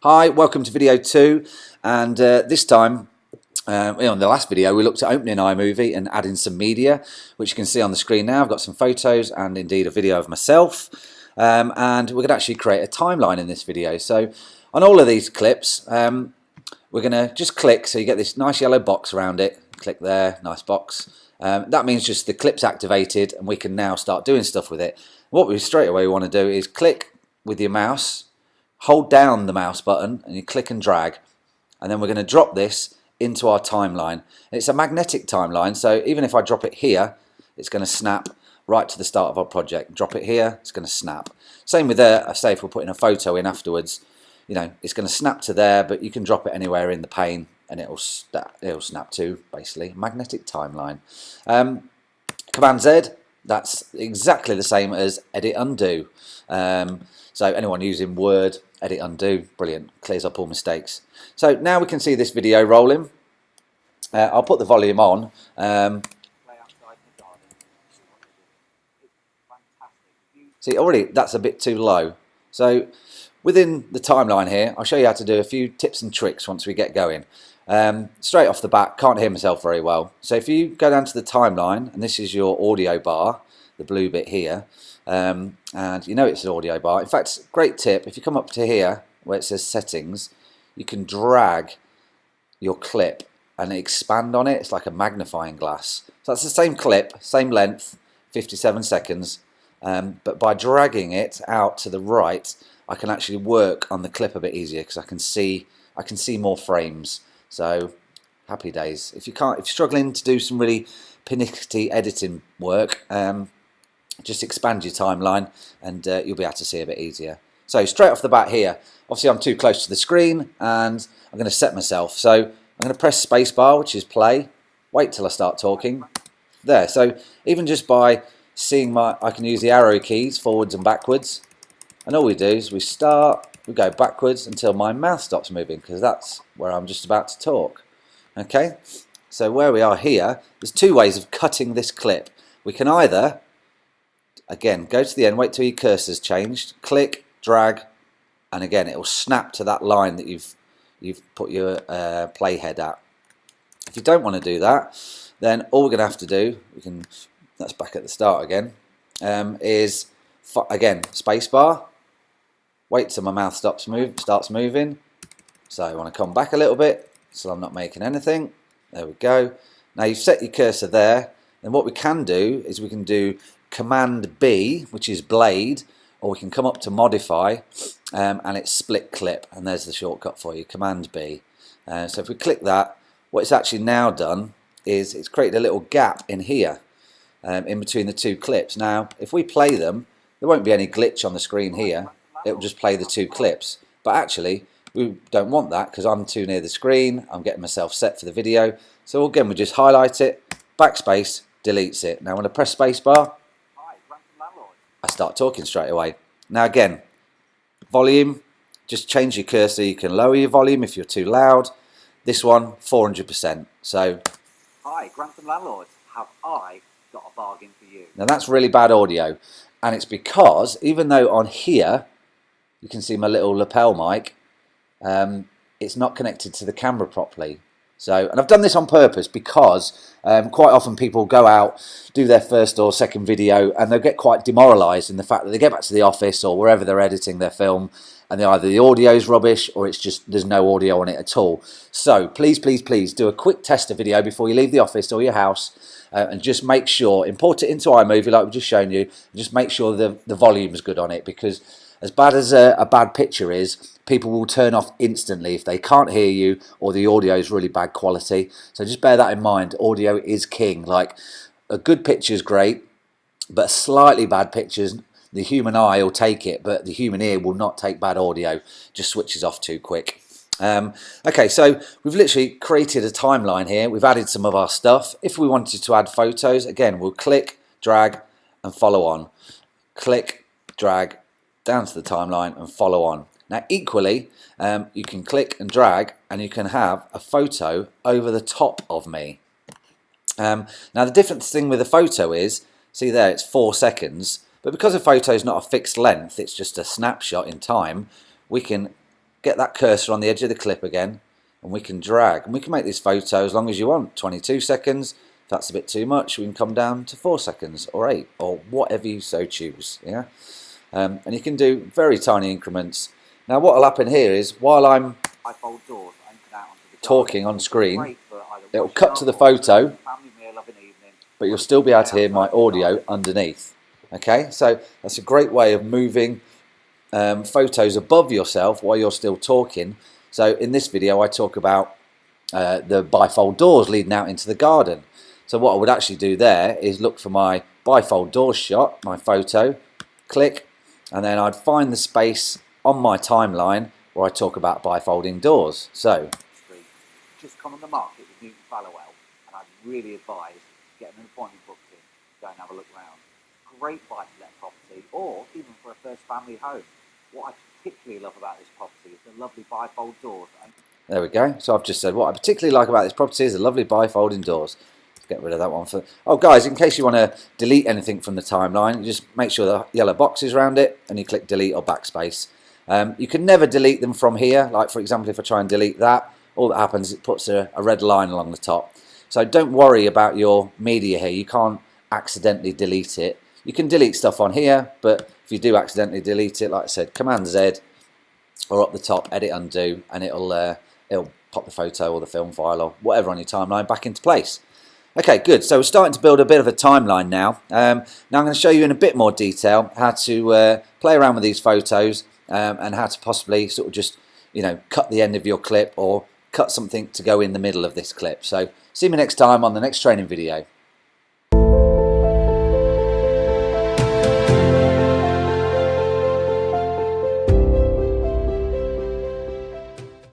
Hi, welcome to video 2, and this time, in the last video we looked at opening iMovie and adding some media, which you can see on the screen now. I've got some photos and indeed a video of myself, and we're going to actually create a timeline in this video. So on all of these clips, we're going to just click, so you get this nice yellow box around it. Click there, nice box. That means just the clip's activated and we can now start doing stuff with it. What we straight away want to do is click with your mouse, hold down the mouse button and you click and drag, and then we're going to drop this into our timeline. It's a magnetic timeline, so even if I drop it here, it's going to snap right to the start of our project. Drop it here, it's going to snap. Same with there. Say if we're putting a photo in afterwards, you know, it's going to snap to there, but you can drop it anywhere in the pane and it'll snap to basically magnetic timeline. Command Z, that's exactly the same as edit undo. So anyone using Word, edit undo, brilliant, clears up all mistakes. So now we can see this video rolling. I'll put the volume on. See, already that's a bit too low. So within the timeline here, I'll show you how to do a few tips and tricks once we get going. Straight off the bat, can't hear myself very well. So if you go down to the timeline, and this is your audio bar, the blue bit here, and you know it's an audio bar. In fact, great tip, if you come up to here where it says settings, you can drag your clip and expand on it. It's like a magnifying glass. So that's the same clip, same length, 57 seconds, but by dragging it out to the right, I can actually work on the clip a bit easier because I can see more frames. So happy days. If you're struggling to do some really pernickety editing work, just expand your timeline and you'll be able to see a bit easier. So straight off the bat here, obviously I'm too close to the screen and I'm going to set myself. So I'm going to press spacebar, which is play, wait till I start talking. There, so even just by seeing I can use the arrow keys forwards and backwards, and all we do is we go backwards until my mouth stops moving, because that's where I'm just about to talk. Okay, so where we are here, there's two ways of cutting this clip. We can either, again, go to the end, wait till your cursor's changed, click, drag, and again it will snap to that line that you've put your playhead at. If you don't want to do that, then all we're going to have to do, that's back at the start again, is again spacebar, wait till my mouth starts moving. So I want to come back a little bit so I'm not making anything. There we go. Now you've set your cursor there, and what we can do is we can do Command B, which is blade, or we can come up to modify, and it's split clip, and there's the shortcut for you, Command B. So if we click that, what it's actually now done is it's created a little gap in here, in between the two clips. Now if we play them, there won't be any glitch on the screen here, it will just play the two clips, but actually we don't want that because I'm too near the screen, I'm getting myself set for the video. So again, we just highlight it, backspace, deletes it. Now when I press spacebar, I start talking straight away. Now again, volume, just change your cursor. You can lower your volume if you're too loud. This one, 400%. So, hi, Grantham Landlords, have I got a bargain for you? Now that's really bad audio, and it's because even though on here you can see my little lapel mic, it's not connected to the camera properly. So, and I've done this on purpose because quite often people go out, do their first or second video, and they'll get quite demoralised in the fact that they get back to the office or wherever they're editing their film, and either the audio's rubbish or it's just there's no audio on it at all. So please, please, please do a quick tester video before you leave the office or your house, and just make sure, import it into iMovie like we've just shown you, and just make sure the volume is good on it, because as bad as a bad picture is, people will turn off instantly if they can't hear you or the audio is really bad quality. So just bear that in mind. Audio is king. Like, a good picture is great, but slightly bad pictures, the human eye will take it, but the human ear will not take bad audio. Just switches off too quick. Okay, so we've literally created a timeline here. We've added some of our stuff. If we wanted to add photos, again, we'll click, drag, and follow on. Click, drag, down to the timeline and follow on. Now equally, you can click and drag and you can have a photo over the top of me. Now the different thing with a photo is, see there, it's 4 seconds, but because a photo is not a fixed length, it's just a snapshot in time, we can get that cursor on the edge of the clip again, and we can drag, and we can make this photo as long as you want, 22 seconds. If that's a bit too much, we can come down to 4 seconds or 8 or whatever you so choose. Yeah, and you can do very tiny increments. Now what will happen here is, while I'm Bifold doors open out onto the talking on screen, Great for either it'll washing cut up to the or photo, family meal of an evening. but you'll still be able to hear my audio underneath. Okay, so that's a great way of moving photos above yourself while you're still talking. So in this video I talk about the bifold doors leading out into the garden. So what I would actually do there is look for my bifold doors shot, my photo, click, and then I'd find the space on my timeline where I talk about bifolding doors. So just come on the market with Newton Fallowell, and I'd really advise getting an appointment booked in, go and have a look around. Great buy-to-let property, or even for a first family home. What I particularly love about this property is the lovely bifold doors. There we go. So I've just said what I particularly like about this property is the lovely bifolding doors. Let's get rid of that one for. Oh, guys, in case you want to delete anything from the timeline, you just make sure the yellow box is around it, and you click delete or backspace. You can never delete them from here. Like for example, if I try and delete that, all that happens is it puts a red line along the top. So don't worry about your media here. You can't accidentally delete it. You can delete stuff on here, but if you do accidentally delete it, like I said, Command Z or up the top, edit undo, and it'll pop the photo or the film file or whatever on your timeline back into place. Okay, good. So we're starting to build a bit of a timeline now. Now I'm going to show you in a bit more detail how to play around with these photos and how to possibly sort of just, cut the end of your clip or cut something to go in the middle of this clip. So see me next time on the next training video.